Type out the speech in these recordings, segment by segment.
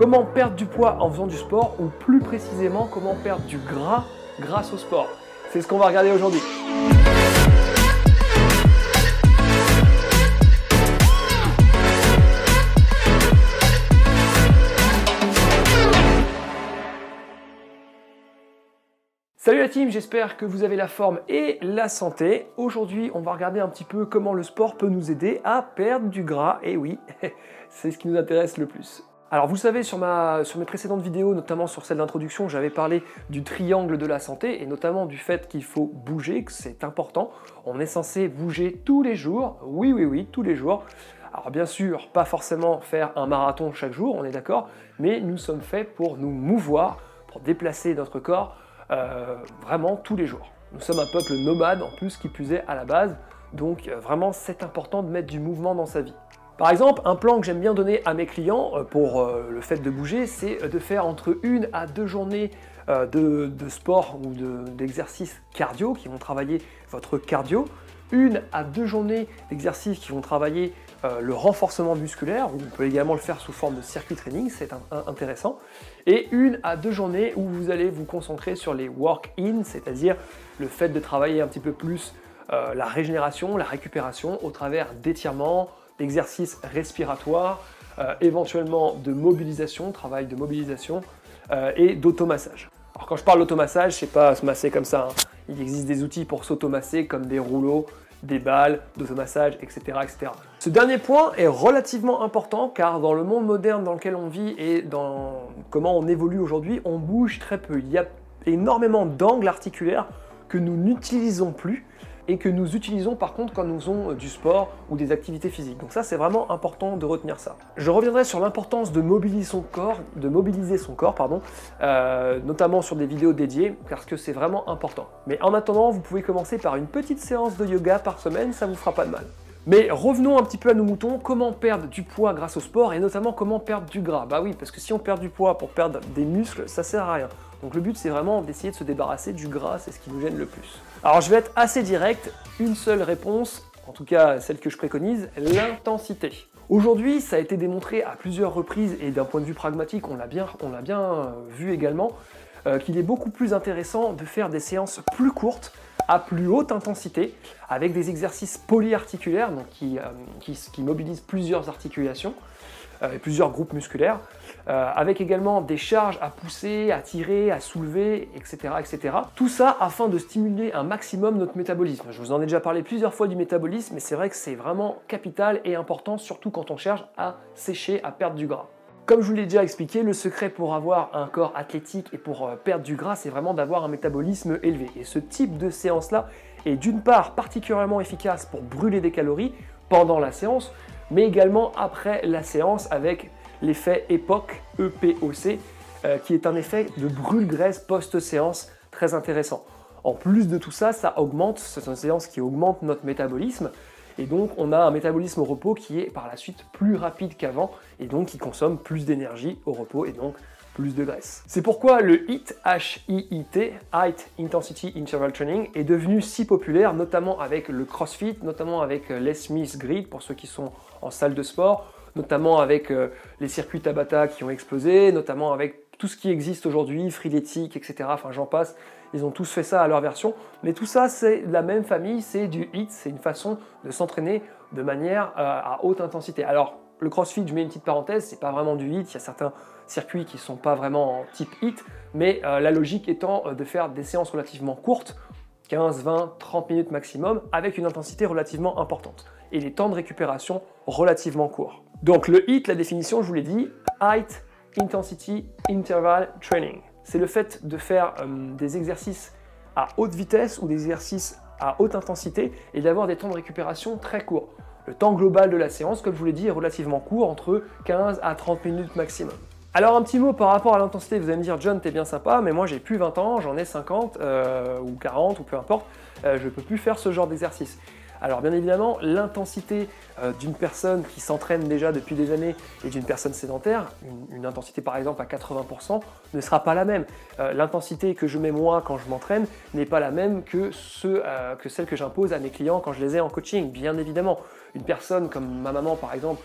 Comment perdre du poids en faisant du sport, ou plus précisément comment perdre du gras grâce au sport? C'est ce qu'on va regarder aujourd'hui. Salut la team, j'espère que vous avez la forme et la santé. Aujourd'hui, on va regarder un petit peu comment le sport peut nous aider à perdre du gras. Et oui, c'est ce qui nous intéresse le plus. Alors vous le savez, sur mes précédentes vidéos, notamment sur celle d'introduction, j'avais parlé du triangle de la santé et notamment du fait qu'il faut bouger, que c'est important. On est censé bouger tous les jours, oui, tous les jours. Alors bien sûr, pas forcément faire un marathon chaque jour, on est d'accord, mais nous sommes faits pour nous mouvoir, pour déplacer notre corps vraiment tous les jours. Nous sommes un peuple nomade en plus, qui plus est à la base, donc vraiment c'est important de mettre du mouvement dans sa vie. Par exemple, un plan que j'aime bien donner à mes clients pour le fait de bouger, c'est de faire entre 1 à 2 journées de sport ou d'exercices cardio qui vont travailler votre cardio, 1 à 2 journées d'exercices qui vont travailler le renforcement musculaire, ou on peut également le faire sous forme de circuit training, c'est intéressant, et 1 à 2 journées où vous allez vous concentrer sur les walk-in, c'est-à-dire le fait de travailler un petit peu plus la régénération, la récupération au travers d'étirements, d'exercices respiratoires, éventuellement de mobilisation, travail de mobilisation et d'automassage. Alors quand je parle d'automassage, c'est pas se masser comme ça, hein. Il existe des outils pour s'automasser comme des rouleaux, des balles, d'automassage, etc., etc. Ce dernier point est relativement important car dans le monde moderne dans lequel on vit et dans comment on évolue aujourd'hui, on bouge très peu. Il y a énormément d'angles articulaires que nous n'utilisons plus et que nous utilisons par contre quand nous faisons du sport ou des activités physiques. Donc ça, c'est vraiment important de retenir ça. Je reviendrai sur l'importance de mobiliser son corps, notamment sur des vidéos dédiées, parce que c'est vraiment important. Mais en attendant, vous pouvez commencer par une petite séance de yoga par semaine, ça vous fera pas de mal. Mais revenons un petit peu à nos moutons, comment perdre du poids grâce au sport et notamment comment perdre du gras. Bah oui, parce que si on perd du poids pour perdre des muscles, ça sert à rien. Donc le but, c'est vraiment d'essayer de se débarrasser du gras, c'est ce qui nous gêne le plus. Alors je vais être assez direct, une seule réponse, en tout cas celle que je préconise, l'intensité. Aujourd'hui, ça a été démontré à plusieurs reprises et d'un point de vue pragmatique, on l'a bien vu également, qu'il est beaucoup plus intéressant de faire des séances plus courtes, à plus haute intensité, avec des exercices polyarticulaires, donc qui mobilisent plusieurs articulations, et plusieurs groupes musculaires, avec également des charges à pousser, à tirer, à soulever, etc., etc. Tout ça afin de stimuler un maximum notre métabolisme. Je vous en ai déjà parlé plusieurs fois du métabolisme, mais c'est vrai que c'est vraiment capital et important, surtout quand on cherche à sécher, à perdre du gras. Comme je vous l'ai déjà expliqué, le secret pour avoir un corps athlétique et pour perdre du gras, c'est vraiment d'avoir un métabolisme élevé. Et ce type de séance-là est d'une part particulièrement efficace pour brûler des calories pendant la séance, mais également après la séance avec l'effet EPOC, EPOC, qui est un effet de brûle-graisse post-séance très intéressant. En plus de tout ça, c'est une séance qui augmente notre métabolisme, et donc on a un métabolisme au repos qui est par la suite plus rapide qu'avant, et donc qui consomme plus d'énergie au repos, et donc plus de graisse. C'est pourquoi le HIIT, H-I-I-T, Height Intensity Interval Training, est devenu si populaire, notamment avec le CrossFit, notamment avec les Smith Grid, pour ceux qui sont en salle de sport, notamment avec les circuits Tabata qui ont explosé, notamment avec tout ce qui existe aujourd'hui, Freeletics, etc. Enfin j'en passe, ils ont tous fait ça à leur version. Mais tout ça, c'est de la même famille, c'est du HIIT, c'est une façon de s'entraîner de manière à haute intensité. Alors, le CrossFit, je mets une petite parenthèse, c'est pas vraiment du HIIT, il y a certains circuits qui sont pas vraiment en type HIIT, mais la logique étant de faire des séances relativement courtes, 15, 20, 30 minutes maximum, avec une intensité relativement importante, et des temps de récupération relativement courts. Donc le HIIT, la définition, je vous l'ai dit, Height Intensity Interval Training. C'est le fait de faire des exercices à haute vitesse ou des exercices à haute intensité et d'avoir des temps de récupération très courts. Le temps global de la séance, comme je vous l'ai dit, est relativement court, entre 15 à 30 minutes maximum. Alors un petit mot par rapport à l'intensité, vous allez me dire John, t'es bien sympa, mais moi j'ai plus 20 ans, j'en ai 50 ou 40 ou peu importe, je peux plus faire ce genre d'exercice. Alors bien évidemment, l'intensité d'une personne qui s'entraîne déjà depuis des années et d'une personne sédentaire, une intensité par exemple à 80%, ne sera pas la même. L'intensité que je mets moi quand je m'entraîne n'est pas la même que celle que j'impose à mes clients quand je les ai en coaching, bien évidemment. Une personne comme ma maman par exemple,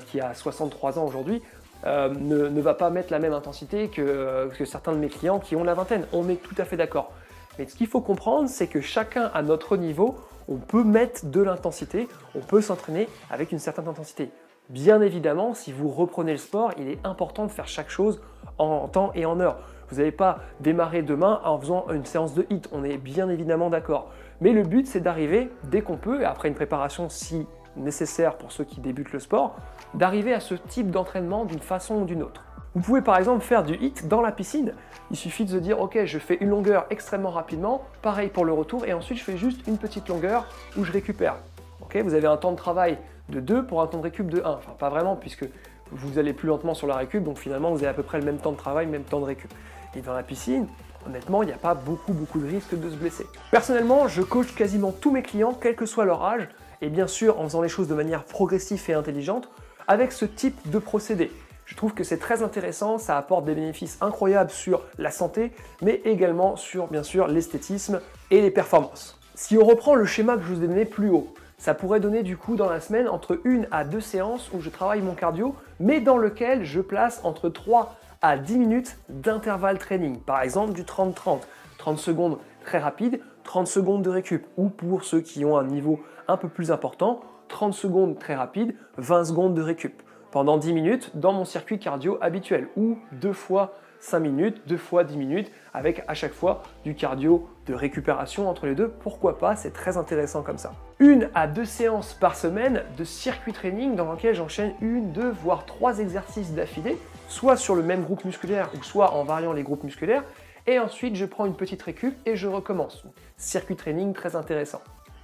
qui a 63 ans aujourd'hui, ne va pas mettre la même intensité que certains de mes clients qui ont la vingtaine. On est tout à fait d'accord. Mais ce qu'il faut comprendre, c'est que chacun à notre niveau, on peut mettre de l'intensité, on peut s'entraîner avec une certaine intensité. Bien évidemment, si vous reprenez le sport, il est important de faire chaque chose en temps et en heure. Vous n'allez pas démarrer demain en faisant une séance de HIIT, on est bien évidemment d'accord. Mais le but, c'est d'arriver dès qu'on peut, et après une préparation si nécessaire pour ceux qui débutent le sport, d'arriver à ce type d'entraînement d'une façon ou d'une autre. Vous pouvez par exemple faire du HIIT dans la piscine. Il suffit de se dire, ok, je fais une longueur extrêmement rapidement, pareil pour le retour, et ensuite je fais juste une petite longueur où je récupère. Okay, vous avez un temps de travail de 2 pour un temps de récup de 1. Enfin, pas vraiment, puisque vous allez plus lentement sur la récup, donc finalement vous avez à peu près le même temps de travail, même temps de récup. Et dans la piscine, honnêtement, il n'y a pas beaucoup de risques de se blesser. Personnellement, je coach quasiment tous mes clients, quel que soit leur âge, et bien sûr en faisant les choses de manière progressive et intelligente, avec ce type de procédé. Je trouve que c'est très intéressant, ça apporte des bénéfices incroyables sur la santé, mais également sur, bien sûr, l'esthétisme et les performances. Si on reprend le schéma que je vous ai donné plus haut, ça pourrait donner du coup dans la semaine entre 1 à 2 séances où je travaille mon cardio, mais dans lequel je place entre 3 à 10 minutes d'intervalle training. Par exemple du 30-30, 30 secondes très rapide, 30 secondes de récup. Ou pour ceux qui ont un niveau un peu plus important, 30 secondes très rapide, 20 secondes de récup. Pendant 10 minutes dans mon circuit cardio habituel, ou 2 fois 5 minutes, 2 fois 10 minutes, avec à chaque fois du cardio de récupération entre les deux. Pourquoi pas, c'est très intéressant comme ça. 1 à 2 séances par semaine de circuit training dans lequel j'enchaîne 1, 2, voire 3 exercices d'affilée, soit sur le même groupe musculaire ou soit en variant les groupes musculaires, et ensuite je prends une petite récup et je recommence. Circuit training très intéressant.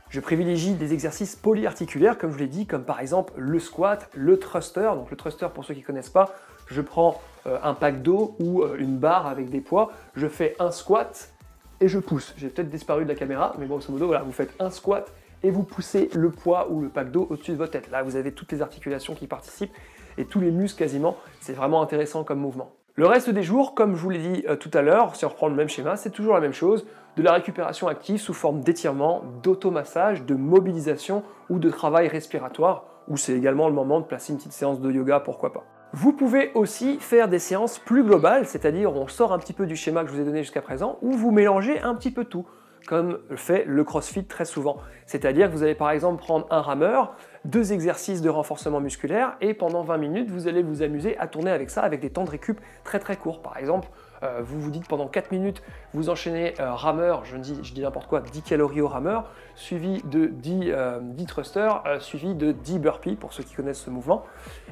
Je privilégie des exercices polyarticulaires, comme je l'ai dit, comme par exemple le squat, le thruster. Donc le thruster, pour ceux qui ne connaissent pas, je prends un pack d'eau ou une barre avec des poids, je fais un squat et je pousse. J'ai peut-être disparu de la caméra, mais grosso modo, voilà, vous faites un squat et vous poussez le poids ou le pack d'eau au-dessus de votre tête. Là, vous avez toutes les articulations qui participent et tous les muscles quasiment. C'est vraiment intéressant comme mouvement. Le reste des jours, comme je vous l'ai dit tout à l'heure, si on reprend le même schéma, c'est toujours la même chose, de la récupération active sous forme d'étirement, d'automassage, de mobilisation ou de travail respiratoire, où c'est également le moment de placer une petite séance de yoga, pourquoi pas. Vous pouvez aussi faire des séances plus globales, c'est-à-dire on sort un petit peu du schéma que je vous ai donné jusqu'à présent, où vous mélangez un petit peu tout, comme fait le CrossFit très souvent. C'est-à-dire que vous allez par exemple prendre un rameur, 2 exercices de renforcement musculaire, et pendant 20 minutes, vous allez vous amuser à tourner avec ça, avec des temps de récup très très courts. Par exemple, vous vous dites pendant 4 minutes, vous enchaînez rameur, je dis n'importe quoi, 10 calories au rameur, suivi de 10 thrusters, suivi de 10 burpees, pour ceux qui connaissent ce mouvement.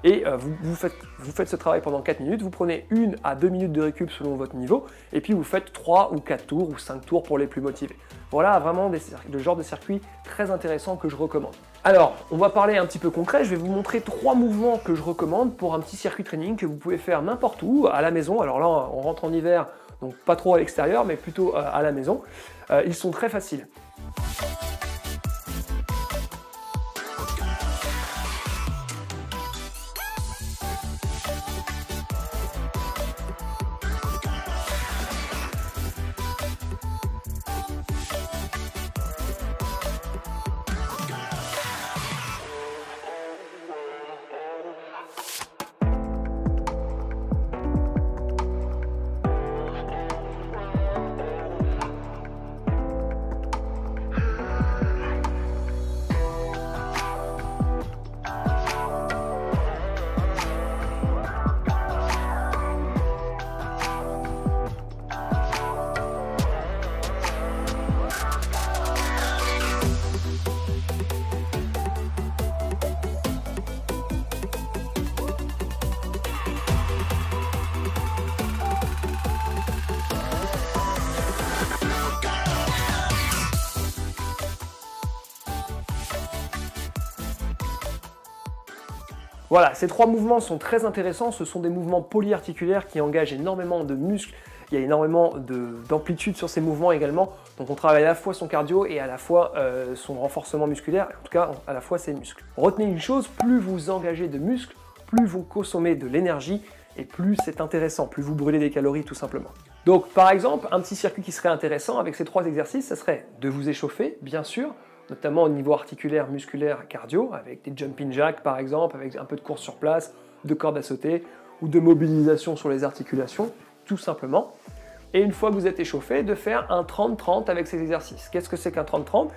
Et vous faites ce travail pendant 4 minutes, vous prenez 1 à 2 minutes de récup selon votre niveau, et puis vous faites 3 ou 4 tours ou 5 tours pour les plus motivés. Voilà vraiment le genre de circuit très intéressant que je recommande. Alors, on va parler un petit peu concret, je vais vous montrer 3 mouvements que je recommande pour un petit circuit training que vous pouvez faire n'importe où, à la maison. Alors là, on rentre en hiver, donc pas trop à l'extérieur, mais plutôt à la maison. Ils sont très faciles. Voilà, ces 3 mouvements sont très intéressants, ce sont des mouvements polyarticulaires qui engagent énormément de muscles, il y a énormément d'amplitude sur ces mouvements également, donc on travaille à la fois son cardio et à la fois son renforcement musculaire, en tout cas à la fois ses muscles. Retenez une chose, plus vous engagez de muscles, plus vous consommez de l'énergie et plus c'est intéressant, plus vous brûlez des calories tout simplement. Donc par exemple, un petit circuit qui serait intéressant avec ces 3 exercices, ça serait de vous échauffer, bien sûr, notamment au niveau articulaire, musculaire, cardio, avec des jumping jacks par exemple, avec un peu de course sur place, de corde à sauter, ou de mobilisation sur les articulations, tout simplement. Et une fois que vous êtes échauffé, de faire un 30-30 avec ces exercices. Qu'est-ce que c'est qu'un 30-30?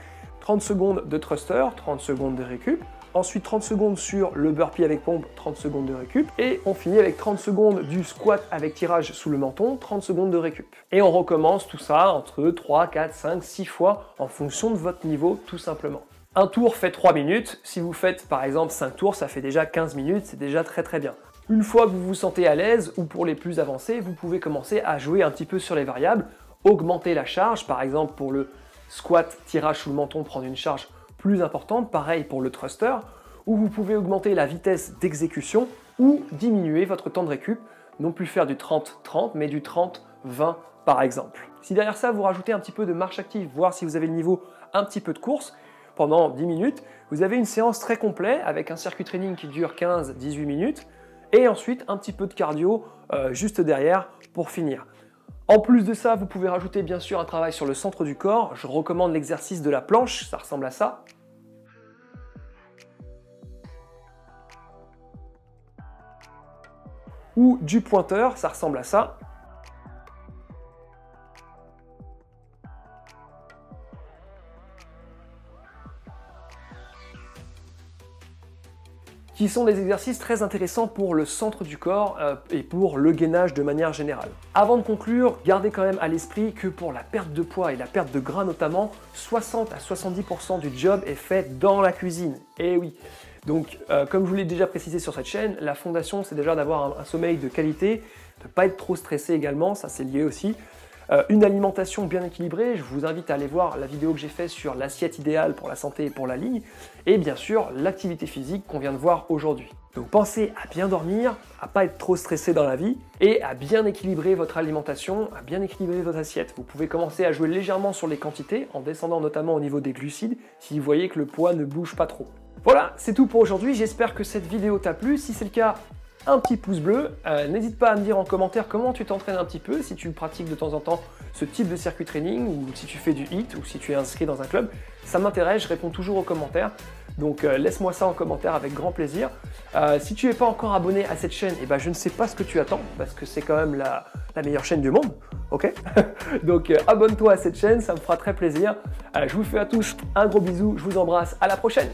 30 secondes de thruster, 30 secondes de récup. Ensuite 30 secondes sur le burpee avec pompe, 30 secondes de récup. Et on finit avec 30 secondes du squat avec tirage sous le menton, 30 secondes de récup. Et on recommence tout ça entre 3, 4, 5, 6 fois en fonction de votre niveau, tout simplement. Un tour fait 3 minutes. Si vous faites par exemple 5 tours, ça fait déjà 15 minutes, c'est déjà très très bien. Une fois que vous vous sentez à l'aise, ou pour les plus avancés, vous pouvez commencer à jouer un petit peu sur les variables, augmenter la charge, par exemple pour le squat, tirage sous le menton, prendre une charge plus importante, pareil pour le thruster, ou vous pouvez augmenter la vitesse d'exécution ou diminuer votre temps de récup, non plus faire du 30-30, mais du 30-20 par exemple. Si derrière ça, vous rajoutez un petit peu de marche active, voir si vous avez le niveau un petit peu de course, pendant 10 minutes, vous avez une séance très complète avec un circuit training qui dure 15-18 minutes, et ensuite un petit peu de cardio juste derrière pour finir. En plus de ça, vous pouvez rajouter bien sûr un travail sur le centre du corps. Je recommande l'exercice de la planche, ça ressemble à ça. Ou du pointeur, ça ressemble à ça. Qui sont des exercices très intéressants pour le centre du corps et pour le gainage de manière générale. Avant de conclure, gardez quand même à l'esprit que pour la perte de poids et la perte de gras notamment, 60 à 70% du job est fait dans la cuisine. Et oui, donc comme je vous l'ai déjà précisé sur cette chaîne, la fondation c'est déjà d'avoir un sommeil de qualité, de ne pas être trop stressé également, ça c'est lié aussi. Une alimentation bien équilibrée, je vous invite à aller voir la vidéo que j'ai faite sur l'assiette idéale pour la santé et pour la ligne, et bien sûr l'activité physique qu'on vient de voir aujourd'hui. Donc pensez à bien dormir, à pas être trop stressé dans la vie, et à bien équilibrer votre alimentation, à bien équilibrer votre assiette. Vous pouvez commencer à jouer légèrement sur les quantités, en descendant notamment au niveau des glucides, si vous voyez que le poids ne bouge pas trop. Voilà, c'est tout pour aujourd'hui, j'espère que cette vidéo t'a plu. Si c'est le cas, un petit pouce bleu, n'hésite pas à me dire en commentaire comment tu t'entraînes un petit peu, si tu pratiques de temps en temps ce type de circuit training, ou si tu fais du HIIT, ou si tu es inscrit dans un club, ça m'intéresse, je réponds toujours aux commentaires, donc laisse-moi ça en commentaire avec grand plaisir. Si tu n'es pas encore abonné à cette chaîne, eh ben, je ne sais pas ce que tu attends, parce que c'est quand même la meilleure chaîne du monde, ok? Donc abonne-toi à cette chaîne, ça me fera très plaisir. Je vous fais à tous un gros bisou, je vous embrasse, à la prochaine.